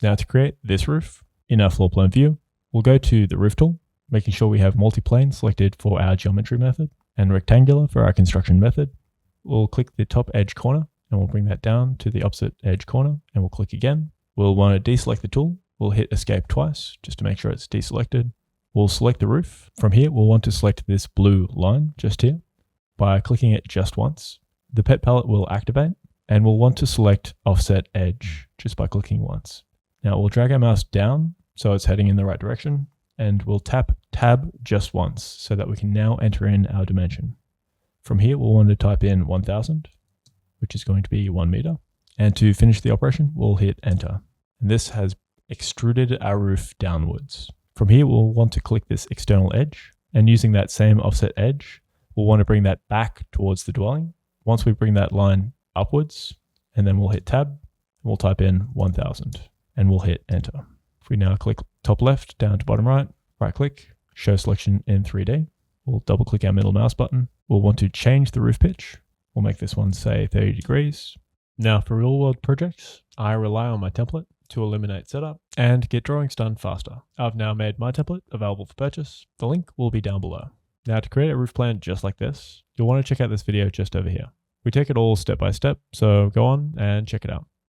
Now to create this roof, in our floor plan view, we'll go to the roof tool, making sure we have multi-plane selected for our geometry method and rectangular for our construction method. We'll click the top edge corner and we'll bring that down to the opposite edge corner and we'll click again. We'll want to deselect the tool. We'll hit escape twice just to make sure it's deselected. We'll select the roof. From here, we'll want to select this blue line just here. By clicking it just once, the pet palette will activate and we'll want to select offset edge just by clicking once. Now we'll drag our mouse down so it's heading in the right direction and we'll tap tab just once so that we can now enter in our dimension. From here, we'll want to type in 1000, which is going to be 1 meter. And to finish the operation, we'll hit enter. And this has extruded our roof downwards. From here, we'll want to click this external edge, and using that same offset edge, we'll want to bring that back towards the dwelling. Once we bring that line upwards, and then we'll hit tab, and we'll type in 1000, and we'll hit enter. If we now click top left down to bottom right, right click, show selection in 3D. We'll double click our middle mouse button. We'll want to change the roof pitch. We'll make this one say 30 degrees. Now for real world projects, I rely on my template to eliminate setup and get drawings done faster. I've now made my template available for purchase. The link will be down below. Now to create a roof plan just like this, you'll want to check out this video just over here. We take it all step by step, so go on and check it out.